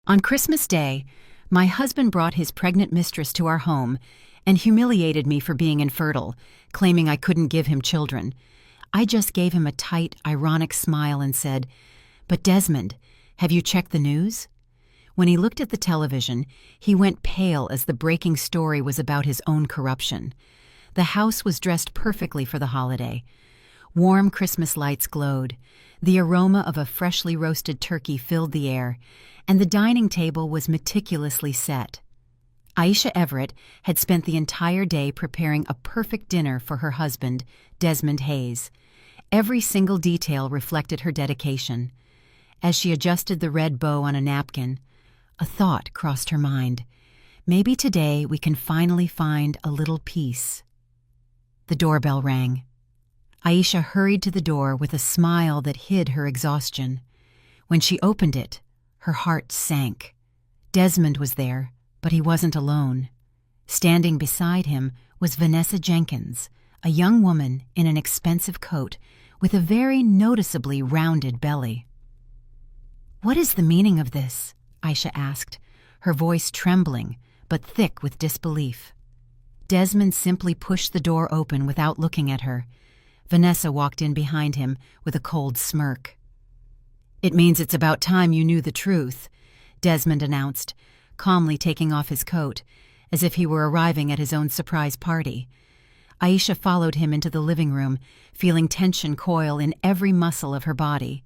On Christmas Day, my husband brought his pregnant mistress to our home and humiliated me for being infertile, claiming I couldn't give him children. I just gave him a tight, ironic smile and said, "But Desmond, have you checked the news?" When he looked at the television, he went pale as the breaking story was about his own corruption. The house was dressed perfectly for the holiday. Warm Christmas lights glowed. The aroma of a freshly roasted turkey filled the air, and the dining table was meticulously set. Aisha Everett had spent the entire day preparing a perfect dinner for her husband, Desmond Hayes. Every single detail reflected her dedication. As she adjusted the red bow on a napkin, a thought crossed her mind. Maybe today we can finally find a little peace. The doorbell rang. Aisha hurried to the door with a smile that hid her exhaustion. When she opened it, her heart sank. Desmond was there, but he wasn't alone. Standing beside him was Vanessa Jenkins, a young woman in an expensive coat with a very noticeably rounded belly. "What is the meaning of this?" Aisha asked, her voice trembling but thick with disbelief. Desmond simply pushed the door open without looking at her. Vanessa walked in behind him with a cold smirk. "It means it's about time you knew the truth," Desmond announced, calmly taking off his coat, as if he were arriving at his own surprise party. Aisha followed him into the living room, feeling tension coil in every muscle of her body.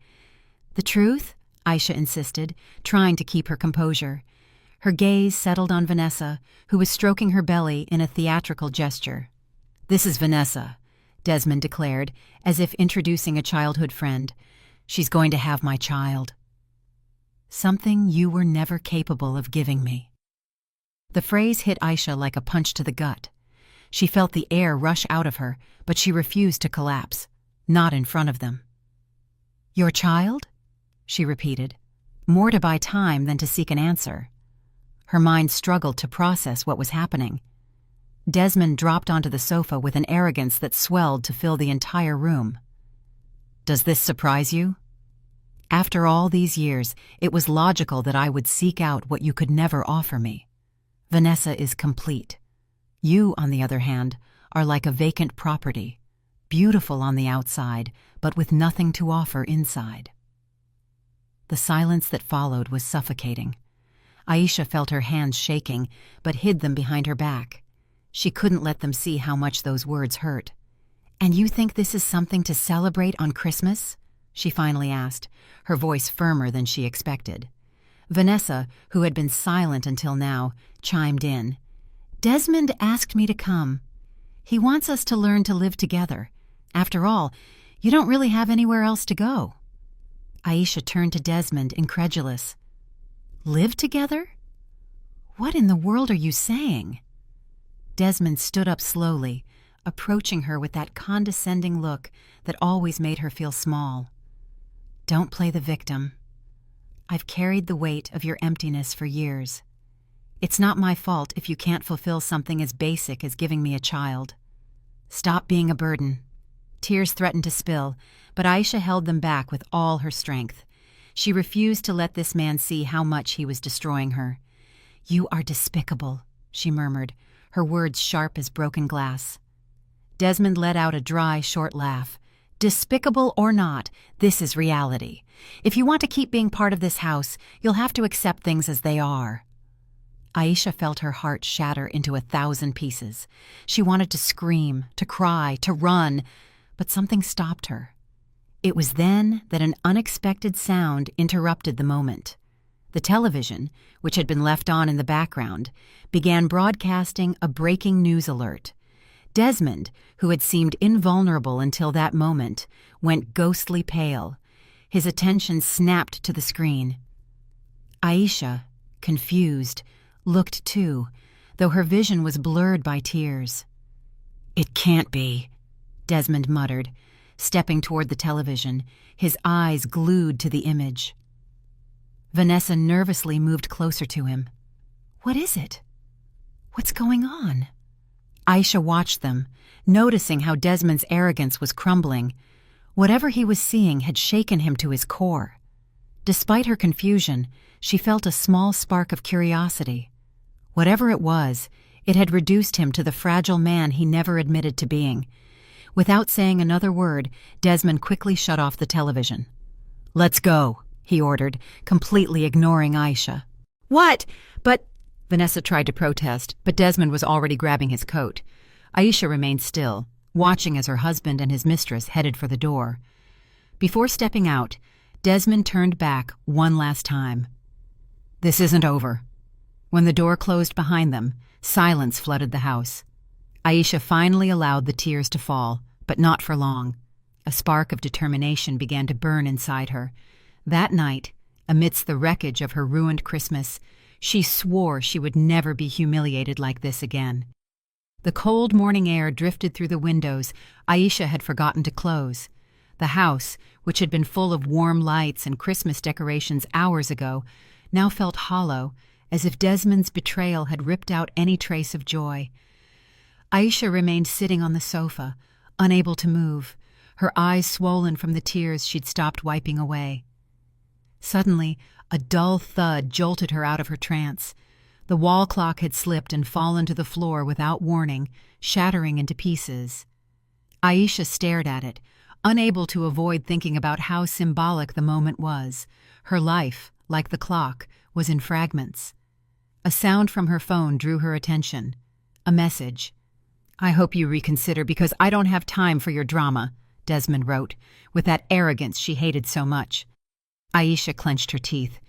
"The truth?" Aisha insisted, trying to keep her composure. Her gaze settled on Vanessa, who was stroking her belly in a theatrical gesture. "This is Vanessa," Desmond declared, as if introducing a childhood friend. "She's going to have my child. Something you were never capable of giving me." The phrase hit Aisha like a punch to the gut. She felt the air rush out of her, but she refused to collapse, not in front of them. "Your child?" she repeated, more to buy time than to seek an answer. Her mind struggled to process what was happening. Desmond dropped onto the sofa with an arrogance that swelled to fill the entire room. "Does this surprise you? After all these years, it was logical that I would seek out what you could never offer me. Vanessa is complete. You, on the other hand, are like a vacant property, beautiful on the outside, but with nothing to offer inside." The silence that followed was suffocating. Aisha felt her hands shaking, but hid them behind her back. She couldn't let them see how much those words hurt. "And you think this is something to celebrate on Christmas?" she finally asked, her voice firmer than she expected. Vanessa, who had been silent until now, chimed in. "Desmond asked me to come. He wants us to learn to live together. After all, you don't really have anywhere else to go." Aisha turned to Desmond, incredulous. "Live together? What in the world are you saying?" Desmond stood up slowly, approaching her with that condescending look that always made her feel small. "Don't play the victim. I've carried the weight of your emptiness for years. It's not my fault if you can't fulfill something as basic as giving me a child. Stop being a burden." Tears threatened to spill, but Aisha held them back with all her strength. She refused to let this man see how much he was destroying her. "You are despicable," she murmured, her words sharp as broken glass. Desmond let out a dry, short laugh. "Despicable or not, this is reality. If you want to keep being part of this house, you'll have to accept things as they are." Aisha felt her heart shatter into 1,000 pieces. She wanted to scream, to cry, to run, but something stopped her. It was then that an unexpected sound interrupted the moment. The television, which had been left on in the background, began broadcasting a breaking news alert. Desmond, who had seemed invulnerable until that moment, went ghostly pale. His attention snapped to the screen. Aisha, confused, looked too, though her vision was blurred by tears. "It can't be," Desmond muttered, stepping toward the television, his eyes glued to the image. Vanessa nervously moved closer to him. "What is it? What's going on?" Aisha watched them, noticing how Desmond's arrogance was crumbling. Whatever he was seeing had shaken him to his core. Despite her confusion, she felt a small spark of curiosity. Whatever it was, it had reduced him to the fragile man he never admitted to being. Without saying another word, Desmond quickly shut off the television. "Let's go," he ordered, completely ignoring Aisha. "What? But—" Vanessa tried to protest, but Desmond was already grabbing his coat. Aisha remained still, watching as her husband and his mistress headed for the door. Before stepping out, Desmond turned back one last time. "This isn't over." When the door closed behind them, silence flooded the house. Aisha finally allowed the tears to fall, but not for long. A spark of determination began to burn inside her. That night, amidst the wreckage of her ruined Christmas, she swore she would never be humiliated like this again. The cold morning air drifted through the windows Aisha had forgotten to close. The house, which had been full of warm lights and Christmas decorations hours ago, now felt hollow, as if Desmond's betrayal had ripped out any trace of joy. Aisha remained sitting on the sofa, unable to move, her eyes swollen from the tears she'd stopped wiping away. Suddenly, a dull thud jolted her out of her trance. The wall clock had slipped and fallen to the floor without warning, shattering into pieces. Aisha stared at it, unable to avoid thinking about how symbolic the moment was. Her life, like the clock, was in fragments. A sound from her phone drew her attention. A message. "I hope you reconsider because I don't have time for your drama," Desmond wrote, with that arrogance she hated so much. Aisha clenched her teeth.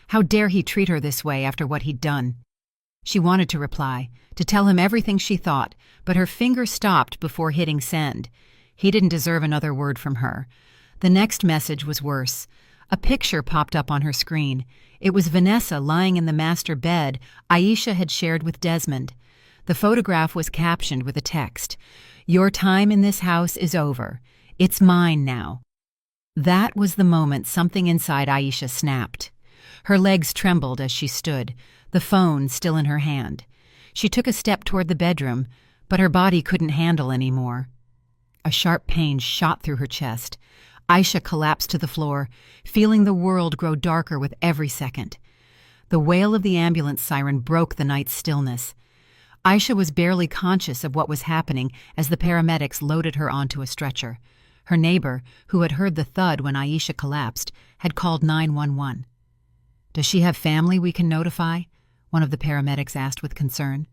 How dare he treat her this way after what he'd done? She wanted to reply, to tell him everything she thought, but her finger stopped before hitting send. He didn't deserve another word from her. The next message was worse. A picture popped up on her screen. It was Vanessa lying in the master bed Aisha had shared with Desmond. The photograph was captioned with a text, "Your time in this house is over. It's mine now." That was the moment something inside Aisha snapped. Her legs trembled as she stood, the phone still in her hand. She took a step toward the bedroom, but her body couldn't handle any more. A sharp pain shot through her chest. Aisha collapsed to the floor, feeling the world grow darker with every second. The wail of the ambulance siren broke the night's stillness. Aisha was barely conscious of what was happening as the paramedics loaded her onto a stretcher. Her neighbor, who had heard the thud when Aisha collapsed, had called 911. "Does she have family we can notify?" one of the paramedics asked with concern.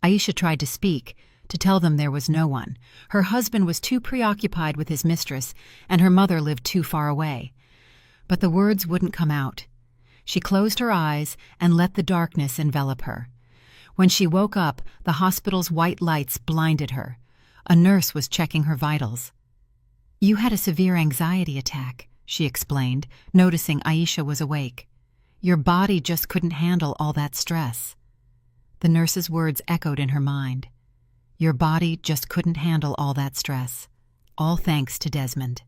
Aisha tried to speak, to tell them there was no one. Her husband was too preoccupied with his mistress, and her mother lived too far away. But the words wouldn't come out. She closed her eyes and let the darkness envelop her. When she woke up, the hospital's white lights blinded her. A nurse was checking her vitals. "You had a severe anxiety attack," she explained, noticing Aisha was awake. "Your body just couldn't handle all that stress." The nurse's words echoed in her mind. Your body just couldn't handle all that stress. All thanks to Desmond.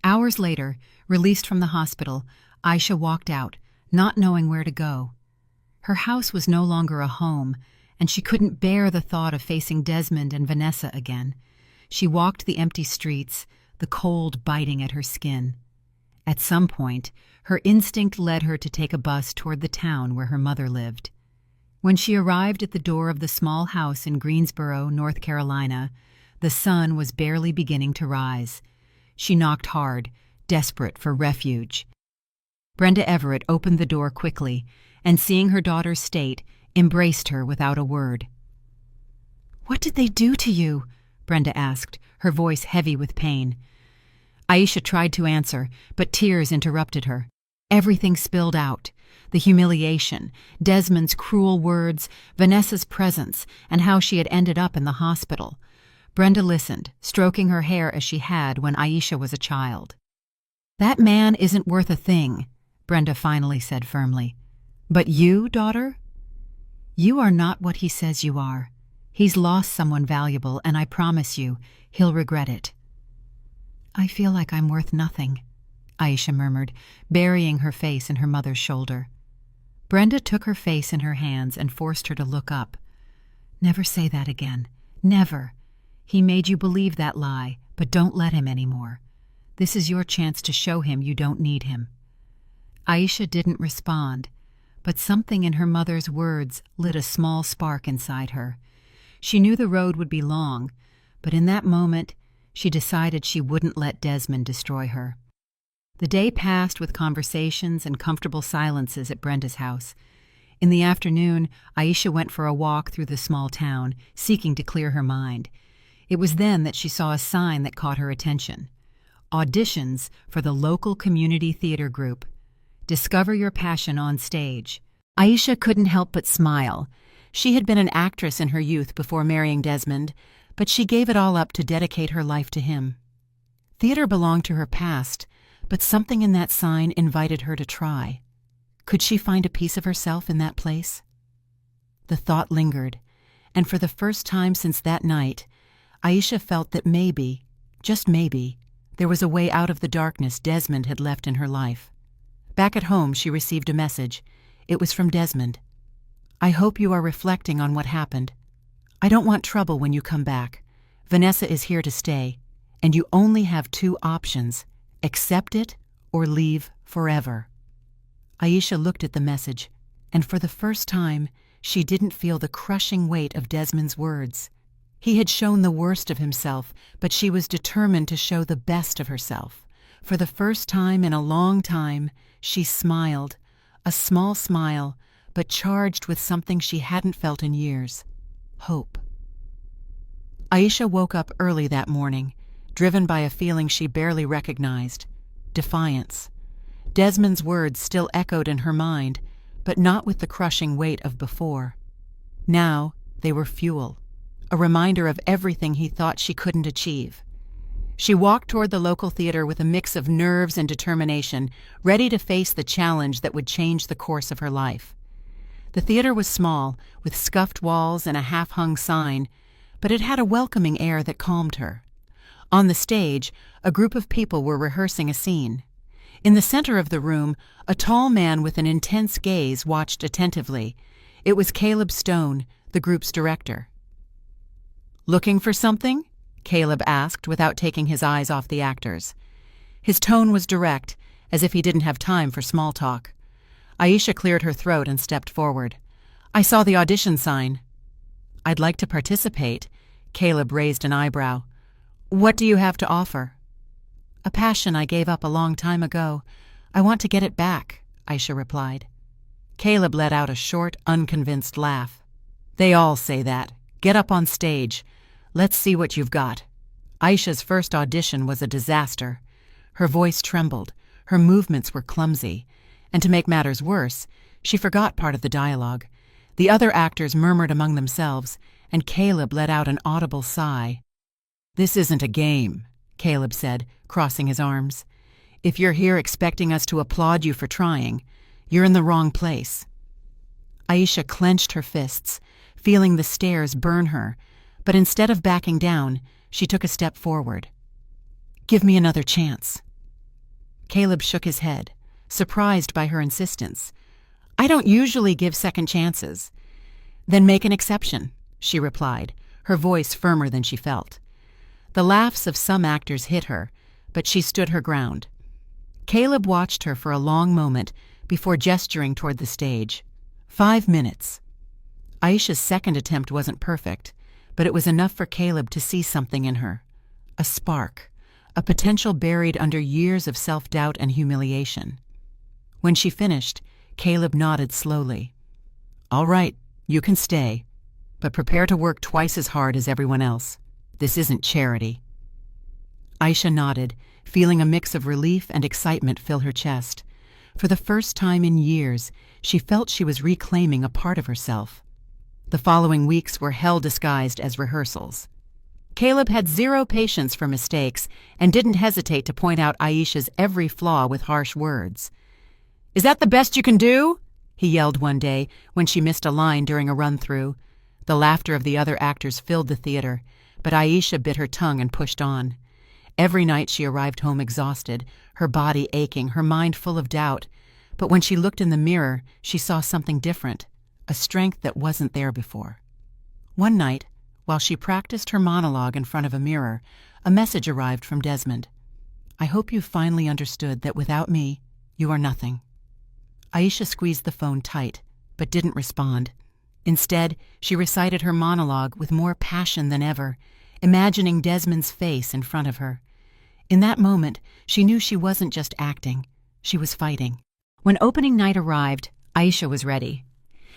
Hours later, released from the hospital, Aisha walked out, not knowing where to go. Her house was no longer a home, and she couldn't bear the thought of facing Desmond and Vanessa again. She walked the empty streets, the cold biting at her skin. At some point, her instinct led her to take a bus toward the town where her mother lived. When she arrived at the door of the small house in Greensboro, North Carolina, the sun was barely beginning to rise. She knocked hard, desperate for refuge. Brenda Everett opened the door quickly, and seeing her daughter's state, embraced her without a word. "What did they do to you?" Brenda asked, her voice heavy with pain. Aisha tried to answer, but tears interrupted her. Everything spilled out. The humiliation, Desmond's cruel words, Vanessa's presence, and how she had ended up in the hospital. Brenda listened, stroking her hair as she had when Aisha was a child. "That man isn't worth a thing," Brenda finally said firmly. "But you, daughter? You are not what he says you are. He's lost someone valuable, and I promise you, he'll regret it." "I feel like I'm worth nothing," Aisha murmured, burying her face in her mother's shoulder. Brenda took her face in her hands and forced her to look up. "Never say that again. Never. He made you believe that lie, but don't let him anymore. This is your chance to show him you don't need him." Aisha didn't respond, but something in her mother's words lit a small spark inside her. She knew the road would be long, but in that moment, she decided she wouldn't let Desmond destroy her. The day passed with conversations and comfortable silences at Brenda's house. In the afternoon, Aisha went for a walk through the small town, seeking to clear her mind. It was then that she saw a sign that caught her attention. Auditions for the local community theater group. Discover your passion on stage. Aisha couldn't help but smile. She had been an actress in her youth before marrying Desmond, but she gave it all up to dedicate her life to him. Theater belonged to her past, but something in that sign invited her to try. Could she find a piece of herself in that place? The thought lingered, and for the first time since that night, Aisha felt that maybe, just maybe, there was a way out of the darkness Desmond had left in her life. Back at home, she received a message. It was from Desmond. I hope you are reflecting on what happened. I don't want trouble when you come back. Vanessa is here to stay, and you only have two options. Accept it or leave forever. Aisha looked at the message, and for the first time, she didn't feel the crushing weight of Desmond's words. He had shown the worst of himself, but she was determined to show the best of herself. For the first time in a long time, she smiled, a small smile, but charged with something she hadn't felt in years: hope. Aisha woke up early that morning, driven by a feeling she barely recognized: defiance. Desmond's words still echoed in her mind, but not with the crushing weight of before. Now they were fuel, a reminder of everything he thought she couldn't achieve. She walked toward the local theater with a mix of nerves and determination, ready to face the challenge that would change the course of her life. The theater was small, with scuffed walls and a half-hung sign, but it had a welcoming air that calmed her. On the stage, a group of people were rehearsing a scene. In the center of the room, a tall man with an intense gaze watched attentively. It was Caleb Stone, the group's director. "Looking for something?" Caleb asked without taking his eyes off the actors. His tone was direct, as if he didn't have time for small talk. Aisha cleared her throat and stepped forward. "I saw the audition sign." "I'd like to participate." Caleb raised an eyebrow. "What do you have to offer?" "A passion I gave up a long time ago. I want to get it back," Aisha replied. Caleb let out a short, unconvinced laugh. "They all say that. Get up on stage. Let's see what you've got." Aisha's first audition was a disaster. Her voice trembled, her movements were clumsy, and to make matters worse, she forgot part of the dialogue. The other actors murmured among themselves, and Caleb let out an audible sigh. "This isn't a game," Caleb said, crossing his arms. "If you're here expecting us to applaud you for trying, you're in the wrong place." Aisha clenched her fists, feeling the stares burn her, but instead of backing down, she took a step forward. "Give me another chance." Caleb shook his head, surprised by her insistence. "I don't usually give second chances." "Then make an exception," she replied, her voice firmer than she felt. The laughs of some actors hit her, but she stood her ground. Caleb watched her for a long moment before gesturing toward the stage. 5 minutes. Aisha's second attempt wasn't perfect, but it was enough for Caleb to see something in her. A spark, a potential buried under years of self-doubt and humiliation. When she finished, Caleb nodded slowly. "All right, you can stay, but prepare to work twice as hard as everyone else. This isn't charity." Aisha nodded, feeling a mix of relief and excitement fill her chest. For the first time in years, she felt she was reclaiming a part of herself. The following weeks were hell disguised as rehearsals. Caleb had zero patience for mistakes and didn't hesitate to point out Aisha's every flaw with harsh words. "Is that the best you can do?" he yelled one day when she missed a line during a run-through. The laughter of the other actors filled the theater, but Aisha bit her tongue and pushed on. Every night she arrived home exhausted, her body aching, her mind full of doubt. But when she looked in the mirror, she saw something different, a strength that wasn't there before. One night, while she practiced her monologue in front of a mirror, a message arrived from Desmond. "I hope you've finally understood that without me, you are nothing." Aisha squeezed the phone tight, but didn't respond. Instead, she recited her monologue with more passion than ever, imagining Desmond's face in front of her. In that moment, she knew she wasn't just acting, she was fighting. When opening night arrived, Aisha was ready.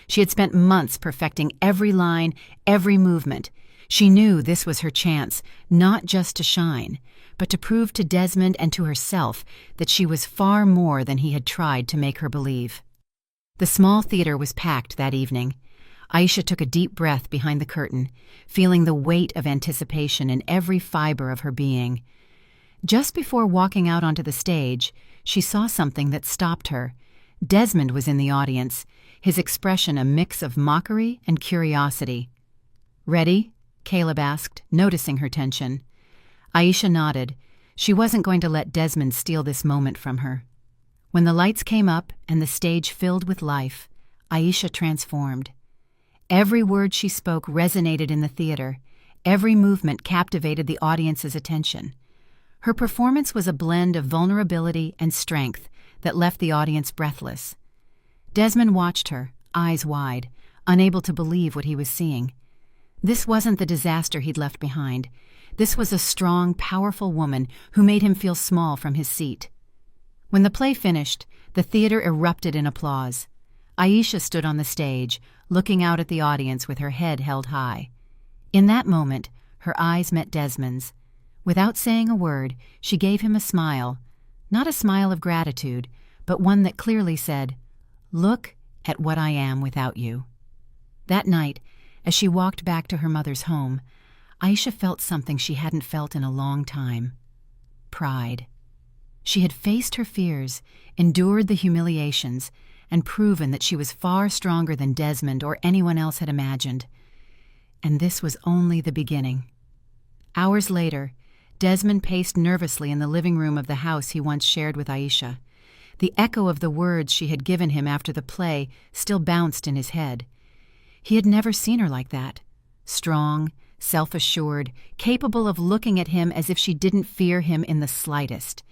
She had spent months perfecting every line, every movement. She knew this was her chance, not just to shine, but to prove to Desmond and to herself that she was far more than he had tried to make her believe. The small theater was packed that evening. Aisha took a deep breath behind the curtain, feeling the weight of anticipation in every fiber of her being. Just before walking out onto the stage, she saw something that stopped her. Desmond was in the audience, his expression a mix of mockery and curiosity. "Ready?" Caleb asked, noticing her tension. Aisha nodded. She wasn't going to let Desmond steal this moment from her. When the lights came up and the stage filled with life, Aisha transformed. Every word she spoke resonated in the theater. Every movement captivated the audience's attention. Her performance was a blend of vulnerability and strength that left the audience breathless. Desmond watched her, eyes wide, unable to believe what he was seeing. This wasn't the disaster he'd left behind. This was a strong, powerful woman who made him feel small from his seat. When the play finished, the theater erupted in applause. Aisha stood on the stage, looking out at the audience with her head held high. In that moment, her eyes met Desmond's. Without saying a word, she gave him a smile, not a smile of gratitude, but one that clearly said, "Look at what I am without you." That night, as she walked back to her mother's home, Aisha felt something she hadn't felt in a long time: pride. She had faced her fears, endured the humiliations, and proven that she was far stronger than Desmond or anyone else had imagined. And this was only the beginning. Hours later, Desmond paced nervously in the living room of the house he once shared with Aisha. The echo of the words she had given him after the play still bounced in his head. He had never seen her like that. Strong, self-assured, capable of looking at him as if she didn't fear him in the slightest.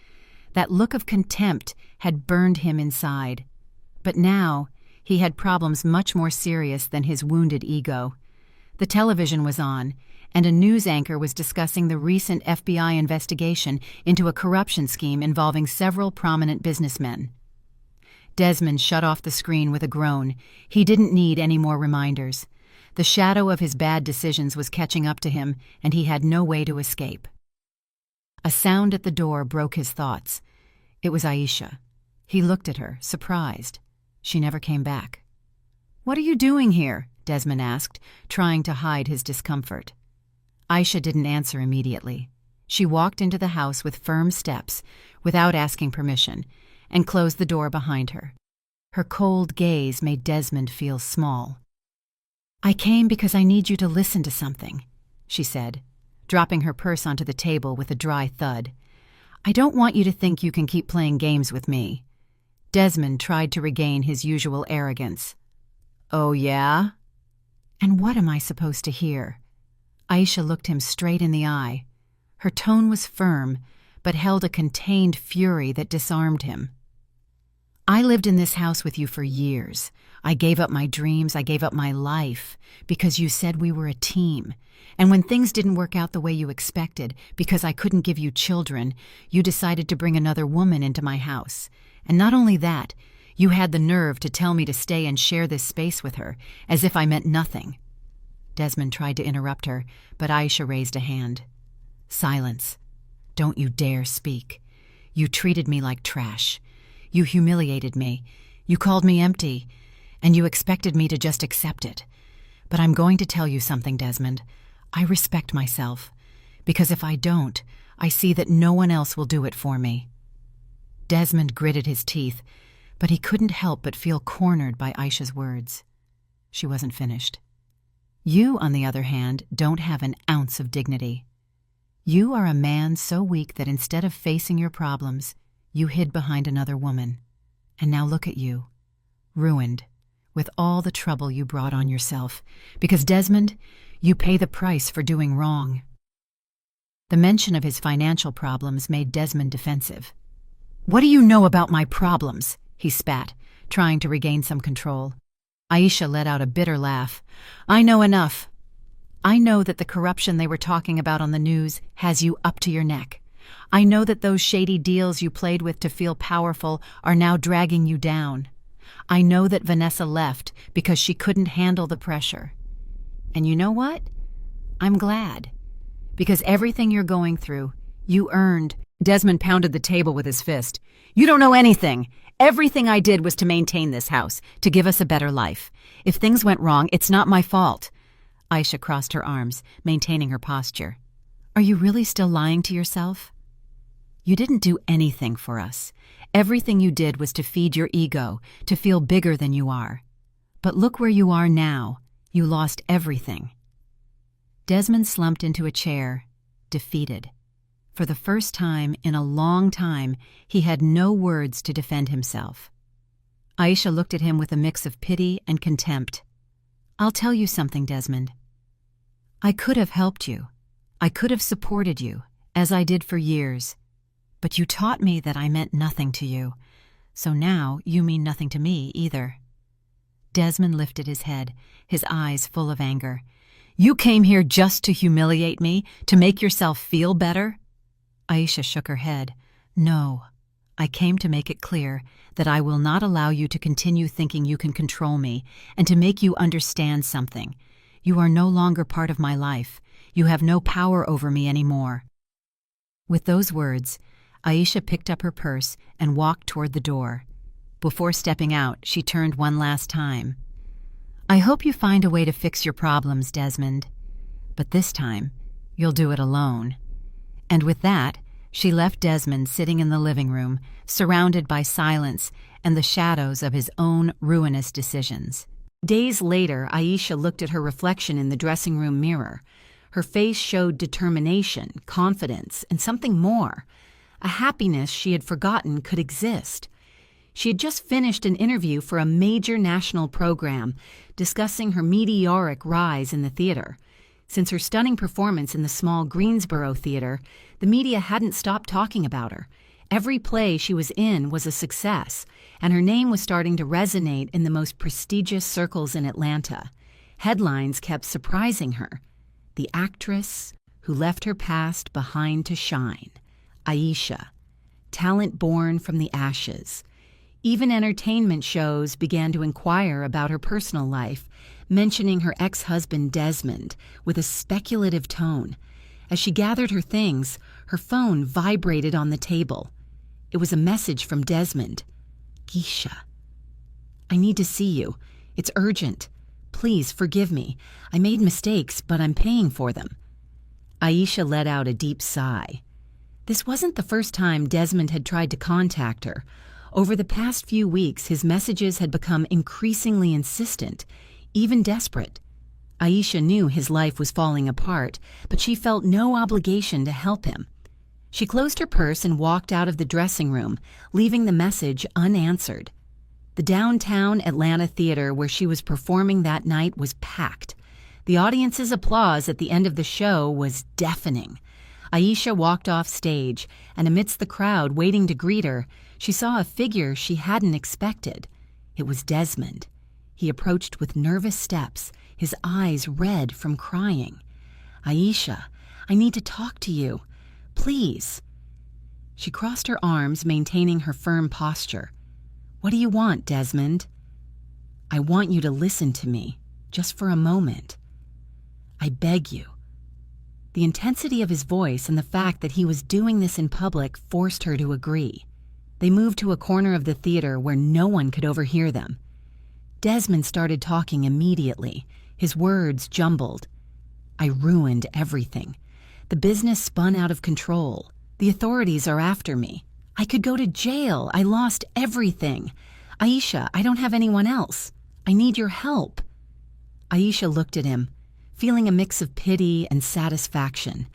That look of contempt had burned him inside. But now, he had problems much more serious than his wounded ego. The television was on, and a news anchor was discussing the recent FBI investigation into a corruption scheme involving several prominent businessmen. Desmond shut off the screen with a groan. He didn't need any more reminders. The shadow of his bad decisions was catching up to him, and he had no way to escape. A sound at the door broke his thoughts. It was Aisha. He looked at her, surprised. She never came back. "What are you doing here?" Desmond asked, trying to hide his discomfort. Aisha didn't answer immediately. She walked into the house with firm steps, without asking permission, and closed the door behind her. Her cold gaze made Desmond feel small. "I came because I need you to listen to something," she said, dropping her purse onto the table with a dry thud. "I don't want you to think you can keep playing games with me." Desmond tried to regain his usual arrogance. "Oh, yeah? And what am I supposed to hear?" Aisha looked him straight in the eye. Her tone was firm, but held a contained fury that disarmed him. "I lived in this house with you for years. I gave up my dreams, I gave up my life, because you said we were a team. And when things didn't work out the way you expected, because I couldn't give you children, you decided to bring another woman into my house. And not only that, you had the nerve to tell me to stay and share this space with her, as if I meant nothing." Desmond tried to interrupt her, but Aisha raised a hand. "Silence. Don't you dare speak. You treated me like trash. You humiliated me. You called me empty. And you expected me to just accept it. But I'm going to tell you something, Desmond. I respect myself. Because if I don't, I see that no one else will do it for me." Desmond gritted his teeth, but he couldn't help but feel cornered by Aisha's words. She wasn't finished. "You, on the other hand, don't have an ounce of dignity. You are a man so weak that instead of facing your problems, you hid behind another woman. And now look at you, ruined, with all the trouble you brought on yourself. Because, Desmond, you pay the price for doing wrong." The mention of his financial problems made Desmond defensive. "What do you know about my problems?" he spat, trying to regain some control. Aisha let out a bitter laugh. I know enough. I know that the corruption they were talking about on the news has you up to your neck. I know that those shady deals you played with to feel powerful are now dragging you down. I know that Vanessa left because she couldn't handle the pressure. And you know what? I'm glad. Because everything you're going through, you earned. Desmond pounded the table with his fist. You don't know anything. Everything I did was to maintain this house, to give us a better life. If things went wrong, it's not my fault. Aisha crossed her arms, maintaining her posture. Are you really still lying to yourself? You didn't do anything for us. Everything you did was to feed your ego, to feel bigger than you are. But look where you are now. You lost everything. Desmond slumped into a chair, defeated. For the first time in a long time, he had no words to defend himself. Aisha looked at him with a mix of pity and contempt. I'll tell you something, Desmond. I could have helped you. I could have supported you, as I did for years. But you taught me that I meant nothing to you, so now you mean nothing to me either. Desmond lifted his head, his eyes full of anger. You came here just to humiliate me, to make yourself feel better? Aisha shook her head. No, I came to make it clear that I will not allow you to continue thinking you can control me and to make you understand something. You are no longer part of my life. You have no power over me anymore. With those words, Aisha picked up her purse and walked toward the door. Before stepping out, she turned one last time. I hope you find a way to fix your problems, Desmond. But this time, you'll do it alone. And with that, she left Desmond sitting in the living room, surrounded by silence and the shadows of his own ruinous decisions. Days later, Aisha looked at her reflection in the dressing room mirror. Her face showed determination, confidence, and something more, a happiness she had forgotten could exist. She had just finished an interview for a major national program discussing her meteoric rise in the theater. Since her stunning performance in the small Greensboro theater, the media hadn't stopped talking about her. Every play she was in was a success, and her name was starting to resonate in the most prestigious circles in Atlanta. Headlines kept surprising her. The actress who left her past behind to shine. Aisha. Talent born from the ashes. Even entertainment shows began to inquire about her personal life, mentioning her ex-husband Desmond with a speculative tone. As she gathered her things, her phone vibrated on the table. It was a message from Desmond. Aisha. I need to see you. It's urgent. Please forgive me. I made mistakes, but I'm paying for them. Aisha let out a deep sigh. This wasn't the first time Desmond had tried to contact her. Over the past few weeks, his messages had become increasingly insistent, even desperate. Aisha knew his life was falling apart, but she felt no obligation to help him. She closed her purse and walked out of the dressing room, leaving the message unanswered. The downtown Atlanta theater where she was performing that night was packed. The audience's applause at the end of the show was deafening. Aisha walked off stage, and amidst the crowd waiting to greet her, she saw a figure she hadn't expected. It was Desmond. He approached with nervous steps, his eyes red from crying. Aisha, I need to talk to you. Please. She crossed her arms, maintaining her firm posture. What do you want, Desmond? I want you to listen to me, just for a moment. I beg you. The intensity of his voice and the fact that he was doing this in public forced her to agree. They moved to a corner of the theater where no one could overhear them. Desmond started talking immediately, his words jumbled. I ruined everything. The business spun out of control. The authorities are after me. I could go to jail. I lost everything. Aisha, I don't have anyone else. I need your help. Aisha looked at him, feeling a mix of pity and satisfaction.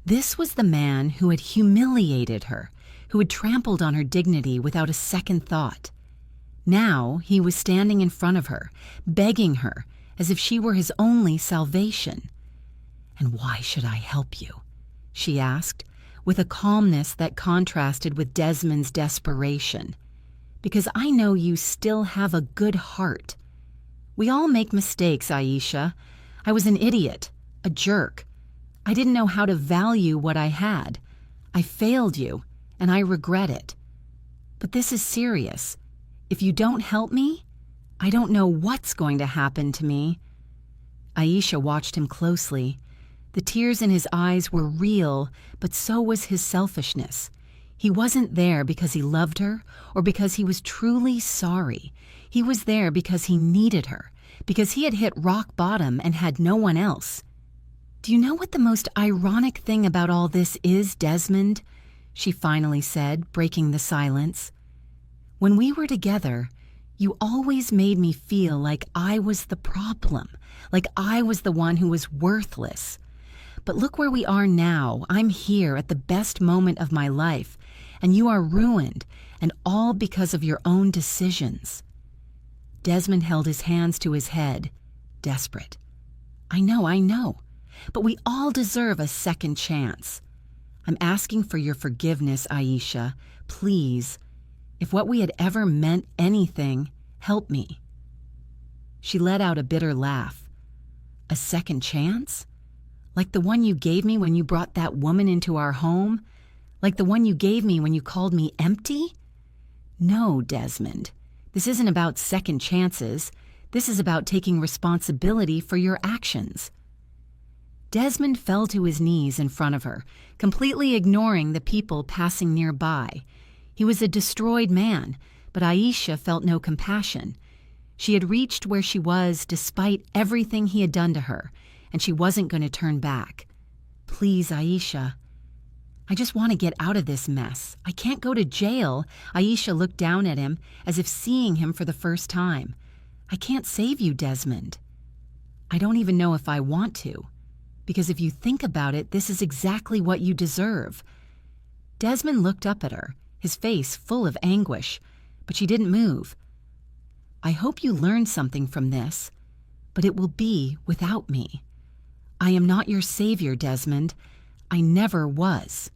This was the man who had humiliated her, who had trampled on her dignity without a second thought. Now he was standing in front of her, begging her, as if she were his only salvation. And why should I help you? She asked, with a calmness that contrasted with Desmond's desperation. because I know you still have a good heart. We all make mistakes, Aisha. I was an idiot, a jerk. I didn't know how to value what I had. I failed you, and I regret it. But this is serious. If you don't help me, I don't know what's going to happen to me." Aisha watched him closely. The tears in his eyes were real, but so was his selfishness. He wasn't there because he loved her or because he was truly sorry. He was there because he needed her, because he had hit rock bottom and had no one else. "Do you know what the most ironic thing about all this is, Desmond?" she finally said, breaking the silence. "When we were together, you always made me feel like I was the problem, like I was the one who was worthless. But look where we are now. I'm here at the best moment of my life, and you are ruined, and all because of your own decisions." Desmond held his hands to his head, desperate. I know. But we all deserve a second chance. I'm asking for your forgiveness, Aisha. Please. If what we had ever meant anything, help me." She let out a bitter laugh. "A second chance? Like the one you gave me when you brought that woman into our home? Like the one you gave me when you called me empty? No, Desmond. This isn't about second chances. This is about taking responsibility for your actions." Desmond fell to his knees in front of her, completely ignoring the people passing nearby. He was a destroyed man, but Aisha felt no compassion. She had reached where she was despite everything he had done to her, and she wasn't going to turn back. "Please, Aisha. I just want to get out of this mess. I can't go to jail." Aisha looked down at him as if seeing him for the first time. "I can't save you, Desmond. I don't even know if I want to. Because if you think about it, this is exactly what you deserve." Desmond looked up at her, his face full of anguish, but she didn't move. "I hope you learned something from this, but it will be without me. I am not your savior, Desmond. I never was."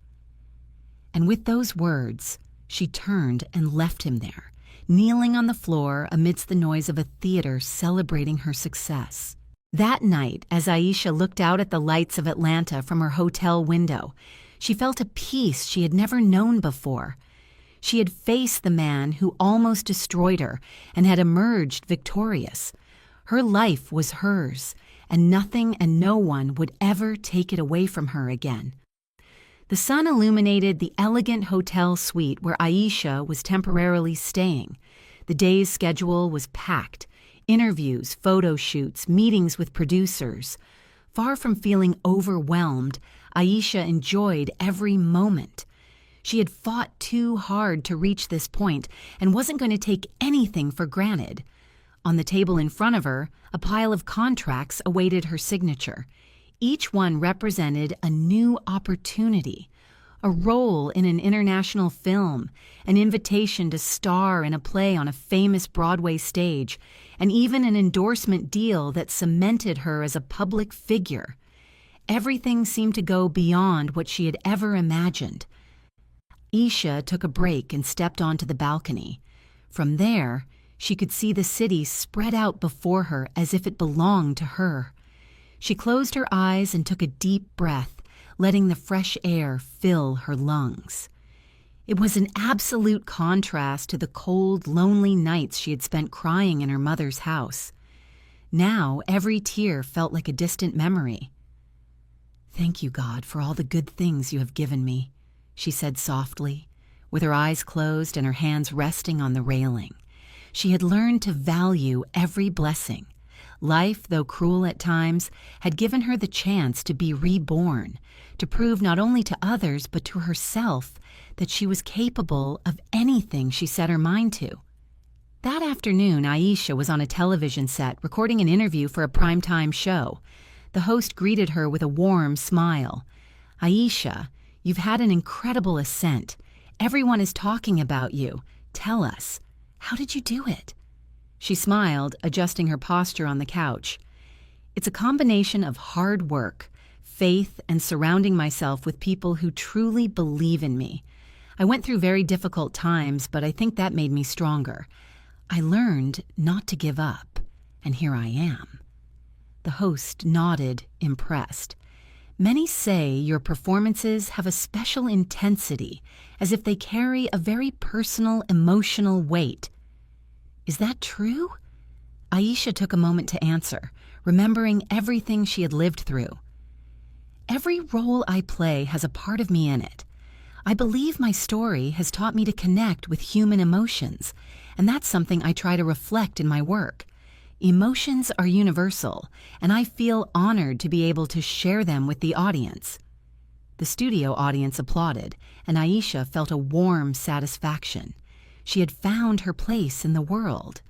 And with those words, she turned and left him there, kneeling on the floor amidst the noise of a theater celebrating her success. That night, as Aisha looked out at the lights of Atlanta from her hotel window, she felt a peace she had never known before. She had faced the man who almost destroyed her and had emerged victorious. Her life was hers, and nothing and no one would ever take it away from her again. The sun illuminated the elegant hotel suite where Aisha was temporarily staying. The day's schedule was packed. Interviews, photo shoots, meetings with producers. Far from feeling overwhelmed, Aisha enjoyed every moment. She had fought too hard to reach this point and wasn't going to take anything for granted. On the table in front of her, a pile of contracts awaited her signature. Each one represented a new opportunity. A role in an international film, an invitation to star in a play on a famous Broadway stage, and even an endorsement deal that cemented her as a public figure. Everything seemed to go beyond what she had ever imagined. Aisha took a break and stepped onto the balcony. From there, she could see the city spread out before her as if it belonged to her. She closed her eyes and took a deep breath, letting the fresh air fill her lungs. It was an absolute contrast to the cold, lonely nights she had spent crying in her mother's house. Now, every tear felt like a distant memory. "Thank you, God, for all the good things you have given me," she said softly, with her eyes closed and her hands resting on the railing. She had learned to value every blessing. Life, though cruel at times, had given her the chance to be reborn, to prove not only to others but to herself that she was capable of anything she set her mind to. That afternoon, Aisha was on a television set recording an interview for a primetime show. The host greeted her with a warm smile. "Aisha, you've had an incredible ascent. Everyone is talking about you. Tell us, how did you do it?" She smiled, adjusting her posture on the couch. "It's a combination of hard work, faith, and surrounding myself with people who truly believe in me. I went through very difficult times, but I think that made me stronger. I learned not to give up, and here I am." The host nodded, impressed. "Many say your performances have a special intensity, as if they carry a very personal, emotional weight. Is that true?" Aisha took a moment to answer, remembering everything she had lived through. "Every role I play has a part of me in it. I believe my story has taught me to connect with human emotions, and that's something I try to reflect in my work. Emotions are universal, and I feel honored to be able to share them with the audience." The studio audience applauded, and Aisha felt a warm satisfaction. She had found her place in the world.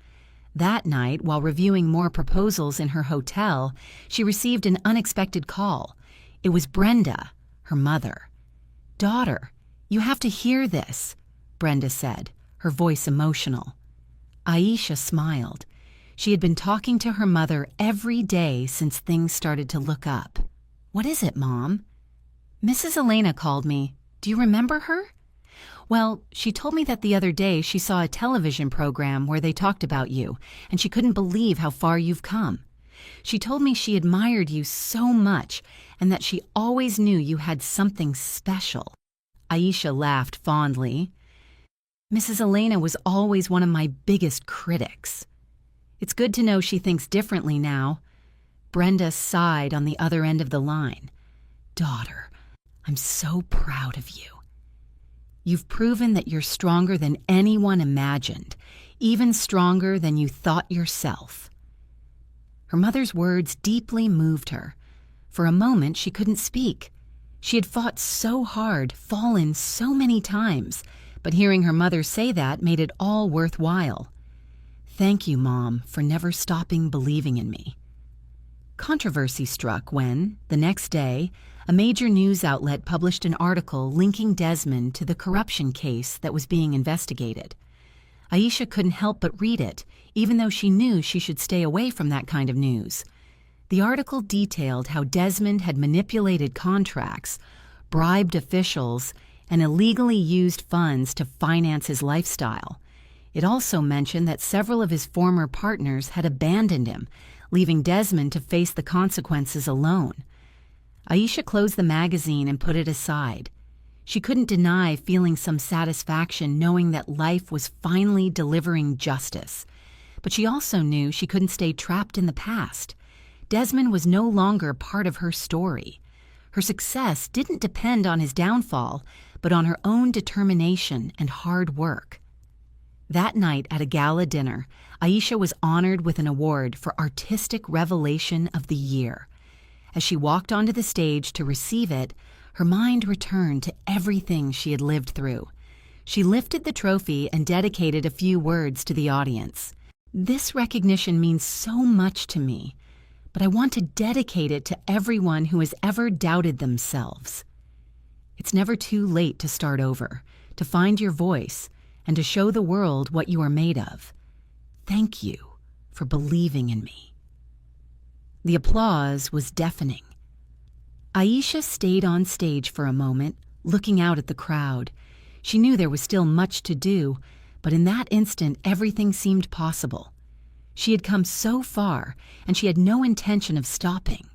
That night, while reviewing more proposals in her hotel, she received an unexpected call. It was Brenda, her mother. "Daughter, you have to hear this," Brenda said, her voice emotional. Aisha smiled. She had been talking to her mother every day since things started to look up. "What is it, Mom?" "Mrs. Elena called me. Do you remember her?" "Well, she told me that the other day she saw a television program where they talked about you, and she couldn't believe how far you've come. She told me she admired you so much and that she always knew you had something special." Aisha laughed fondly. "Mrs. Elena was always one of my biggest critics. It's good to know she thinks differently now." Brenda sighed on the other end of the line. "Daughter, I'm so proud of you. You've proven that you're stronger than anyone imagined, even stronger than you thought yourself." Her mother's words deeply moved her. For a moment, she couldn't speak. She had fought so hard, fallen so many times, but hearing her mother say that made it all worthwhile. "Thank you, Mom, for never stopping believing in me." Controversy struck when, the next day, a major news outlet published an article linking Desmond to the corruption case that was being investigated. Aisha couldn't help but read it, even though she knew she should stay away from that kind of news. The article detailed how Desmond had manipulated contracts, bribed officials, and illegally used funds to finance his lifestyle. It also mentioned that several of his former partners had abandoned him, leaving Desmond to face the consequences alone. Aisha closed the magazine and put it aside. She couldn't deny feeling some satisfaction knowing that life was finally delivering justice. But she also knew she couldn't stay trapped in the past. Desmond was no longer part of her story. Her success didn't depend on his downfall, but on her own determination and hard work. That night at a gala dinner, Aisha was honored with an award for Artistic Revelation of the Year. As she walked onto the stage to receive it, her mind returned to everything she had lived through. She lifted the trophy and dedicated a few words to the audience. "This recognition means so much to me, but I want to dedicate it to everyone who has ever doubted themselves. It's never too late to start over, to find your voice, and to show the world what you are made of. Thank you for believing in me." The applause was deafening. Aisha stayed on stage for a moment, looking out at the crowd. She knew there was still much to do, but in that instant everything seemed possible. She had come so far, and she had no intention of stopping.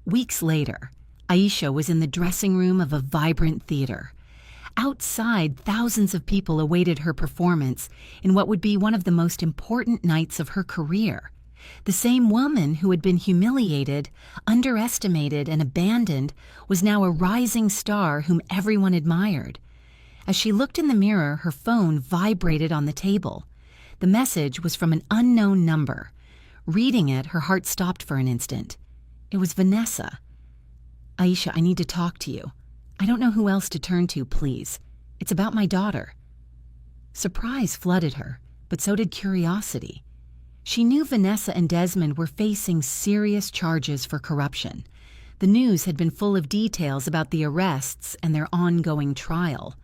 Weeks later, Aisha was in the dressing room of a vibrant theater. Outside, thousands of people awaited her performance in what would be one of the most important nights of her career. The same woman who had been humiliated, underestimated, and abandoned was now a rising star whom everyone admired. As she looked in the mirror, her phone vibrated on the table. The message was from an unknown number. Reading it, her heart stopped for an instant. It was Vanessa. "Aisha, I need to talk to you. I don't know who else to turn to, please. It's about my daughter." Surprise flooded her, but so did curiosity. She knew Vanessa and Desmond were facing serious charges for corruption. The news had been full of details about the arrests and their ongoing trial.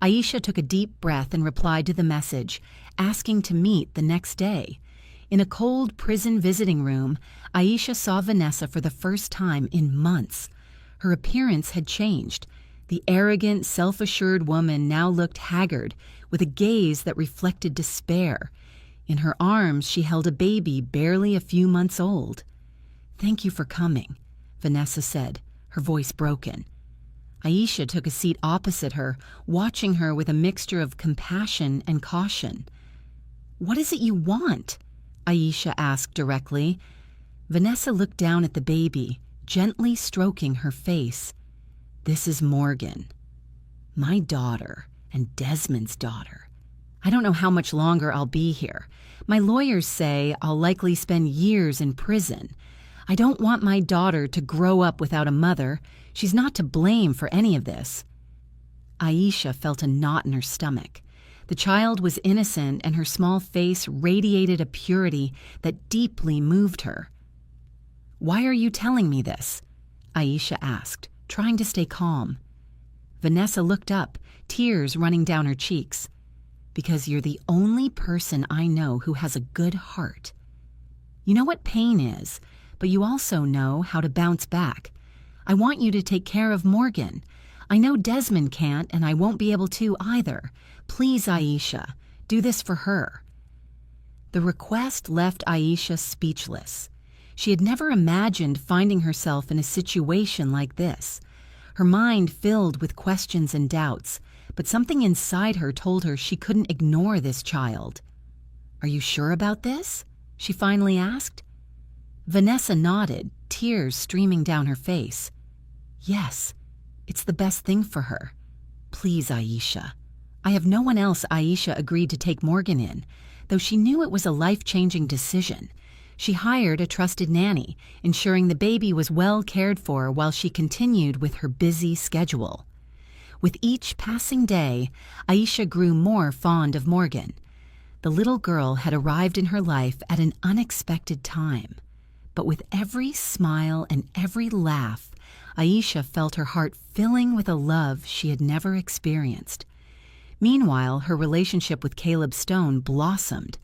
Aisha took a deep breath and replied to the message, asking to meet the next day. In a cold prison visiting room, Aisha saw Vanessa for the first time in months. Her appearance had changed. The arrogant, self-assured woman now looked haggard, with a gaze that reflected despair. In her arms, she held a baby barely a few months old. "Thank you for coming," Vanessa said, her voice broken. Aisha took a seat opposite her, watching her with a mixture of compassion and caution. "What is it you want?" Aisha asked directly. Vanessa looked down at the baby, gently stroking her face. "This is Morgan, my daughter and Desmond's daughter. I don't know how much longer I'll be here. My lawyers say I'll likely spend years in prison. I don't want my daughter to grow up without a mother. She's not to blame for any of this." Aisha felt a knot in her stomach. The child was innocent, and her small face radiated a purity that deeply moved her. "Why are you telling me this?" Aisha asked, trying to stay calm. Vanessa looked up, tears running down her cheeks. "Because you're the only person I know who has a good heart. You know what pain is, but you also know how to bounce back. I want you to take care of Morgan. I know Desmond can't, and I won't be able to either. Please, Aisha, do this for her." The request left Aisha speechless. She had never imagined finding herself in a situation like this. Her mind filled with questions and doubts, but something inside her told her she couldn't ignore this child. "Are you sure about this?" she finally asked. Vanessa nodded, tears streaming down her face. "Yes, it's the best thing for her. Please, Aisha." I have no one else. Aisha agreed to take Morgan in, though she knew it was a life-changing decision. She hired a trusted nanny, ensuring the baby was well cared for while she continued with her busy schedule. With each passing day, Aisha grew more fond of Morgan. The little girl had arrived in her life at an unexpected time. But with every smile and every laugh, Aisha felt her heart filling with a love she had never experienced. Meanwhile, her relationship with Caleb Stone blossomed.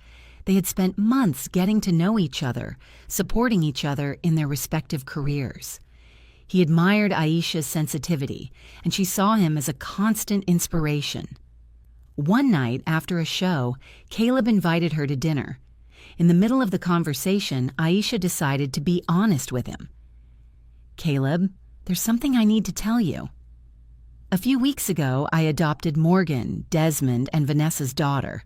They had spent months getting to know each other, supporting each other in their respective careers. He admired Aisha's sensitivity, and she saw him as a constant inspiration. One night after a show, Caleb invited her to dinner. In the middle of the conversation, Aisha decided to be honest with him. "Caleb, there's something I need to tell you. A few weeks ago, I adopted Morgan, Desmond, and Vanessa's daughter.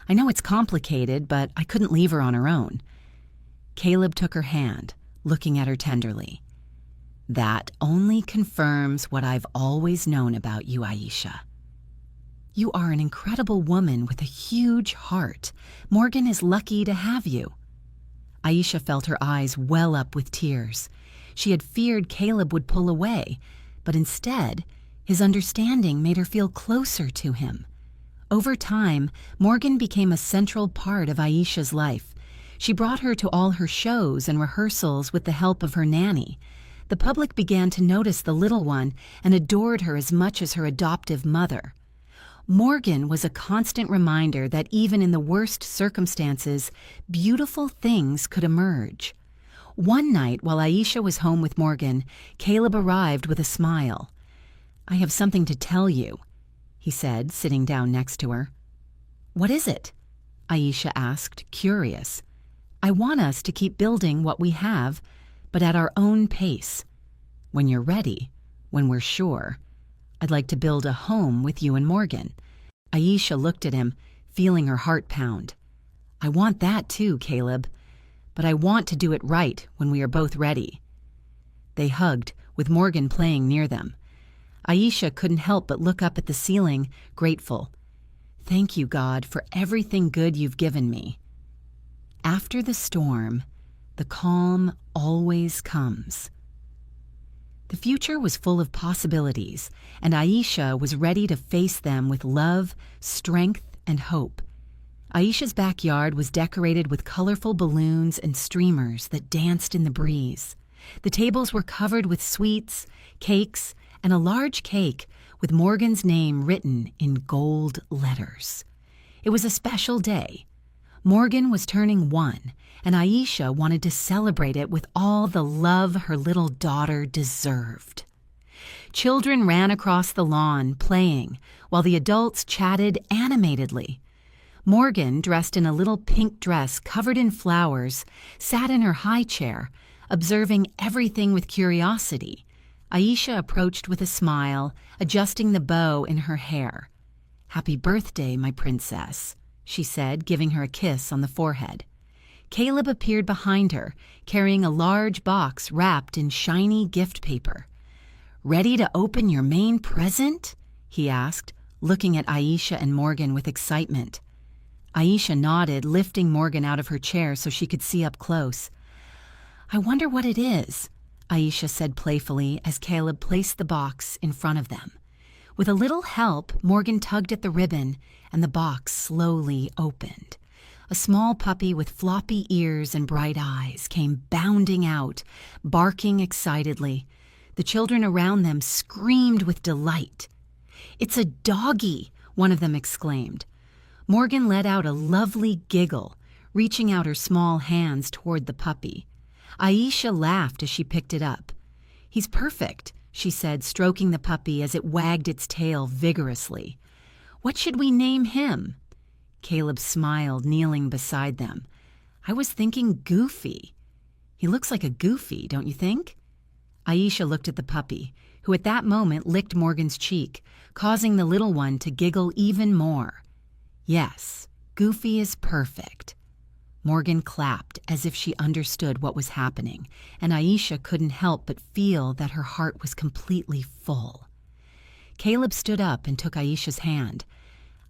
I know it's complicated, but I couldn't leave her on her own." Caleb took her hand, looking at her tenderly. "That only confirms what I've always known about you, Aisha. You are an incredible woman with a huge heart. Morgan is lucky to have you." Aisha felt her eyes well up with tears. She had feared Caleb would pull away, but instead, his understanding made her feel closer to him. Over time, Morgan became a central part of Aisha's life. She brought her to all her shows and rehearsals with the help of her nanny. The public began to notice the little one and adored her as much as her adoptive mother. Morgan was a constant reminder that even in the worst circumstances, beautiful things could emerge. One night, while Aisha was home with Morgan, Caleb arrived with a smile. "I have something to tell you," he said, sitting down next to her. "What is it?" Aisha asked, curious. "I want us to keep building what we have, but at our own pace. When you're ready, when we're sure, I'd like to build a home with you and Morgan." Aisha looked at him, feeling her heart pound. "I want that too, Caleb, but I want to do it right when we are both ready." They hugged, with Morgan playing near them. Aisha couldn't help but look up at the ceiling, grateful. "Thank you, God, for everything good you've given me." After the storm, the calm always comes. The future was full of possibilities, and Aisha was ready to face them with love, strength, and hope. Aisha's backyard was decorated with colorful balloons and streamers that danced in the breeze. The tables were covered with sweets, cakes, and a large cake with Morgan's name written in gold letters. It was a special day. Morgan was turning 1, and Aisha wanted to celebrate it with all the love her little daughter deserved. Children ran across the lawn, playing, while the adults chatted animatedly. Morgan, dressed in a little pink dress covered in flowers, sat in her high chair, observing everything with curiosity. Aisha approached with a smile, adjusting the bow in her hair. "Happy birthday, my princess," she said, giving her a kiss on the forehead. Caleb appeared behind her, carrying a large box wrapped in shiny gift paper. "Ready to open your main present?" he asked, looking at Aisha and Morgan with excitement. Aisha nodded, lifting Morgan out of her chair so she could see up close. "I wonder what it is," Aisha said playfully as Caleb placed the box in front of them. With a little help, Morgan tugged at the ribbon, and the box slowly opened. A small puppy with floppy ears and bright eyes came bounding out, barking excitedly. The children around them screamed with delight. "It's a doggie!" one of them exclaimed. Morgan let out a lovely giggle, reaching out her small hands toward the puppy. Aisha laughed as she picked it up. "He's perfect," she said, stroking the puppy as it wagged its tail vigorously. "What should we name him?" Caleb smiled, kneeling beside them. "I was thinking Goofy. He looks like a goofy, don't you think?" Aisha looked at the puppy, who at that moment licked Morgan's cheek, causing the little one to giggle even more. "Yes, Goofy is perfect." Morgan clapped as if she understood what was happening, and Aisha couldn't help but feel that her heart was completely full. Caleb stood up and took Aisha's hand.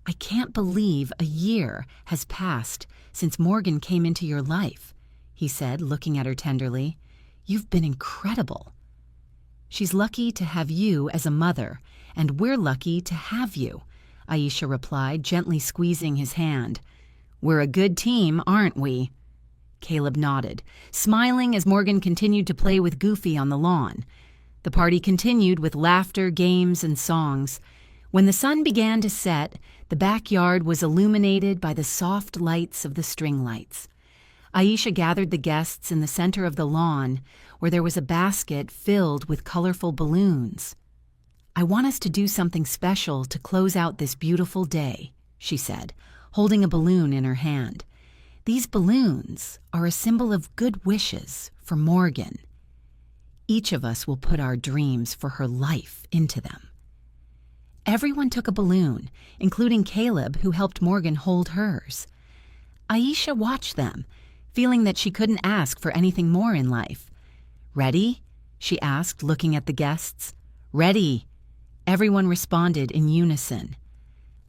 "I can't believe a year has passed since Morgan came into your life," he said, looking at her tenderly. "You've been incredible." "She's lucky to have you as a mother, and we're lucky to have you," Aisha replied, gently squeezing his hand. "We're a good team, aren't we?" Caleb nodded, smiling as Morgan continued to play with Goofy on the lawn. The party continued with laughter, games, and songs. When the sun began to set, the backyard was illuminated by the soft lights of the string lights. Aisha gathered the guests in the center of the lawn, where there was a basket filled with colorful balloons. "I want us to do something special to close out this beautiful day," she said, holding a balloon in her hand. "These balloons are a symbol of good wishes for Morgan. Each of us will put our dreams for her life into them." Everyone took a balloon, including Caleb, who helped Morgan hold hers. Aisha watched them, feeling that she couldn't ask for anything more in life. "Ready?" she asked, looking at the guests. "Ready!" Everyone responded in unison.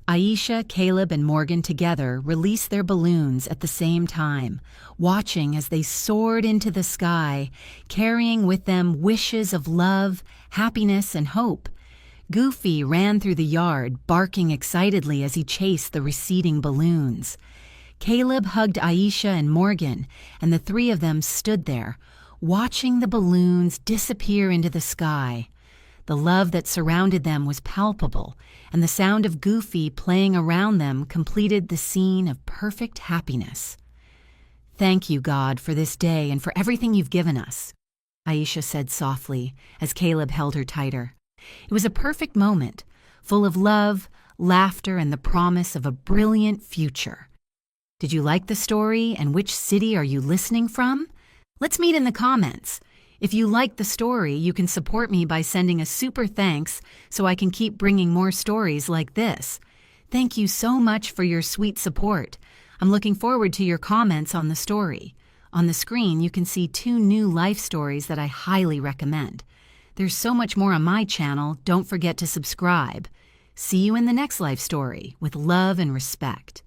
Aisha, Caleb, and Morgan together released their balloons at the same time, watching as they soared into the sky, carrying with them wishes of love, happiness, and hope. Goofy ran through the yard, barking excitedly as he chased the receding balloons. Caleb hugged Aisha and Morgan, and the three of them stood there, watching the balloons disappear into the sky. The love that surrounded them was palpable, and the sound of Goofy playing around them completed the scene of perfect happiness. "Thank you, God, for this day and for everything you've given us," Aisha said softly as Caleb held her tighter. It was a perfect moment, full of love, laughter, and the promise of a brilliant future. Did you like the story, and which city are you listening from? Let's meet in the comments. If you like the story, you can support me by sending a super thanks so I can keep bringing more stories like this. Thank you so much for your sweet support. I'm looking forward to your comments on the story. On the screen, you can see 2 new life stories that I highly recommend. There's so much more on my channel. Don't forget to subscribe. See you in the next life story with love and respect.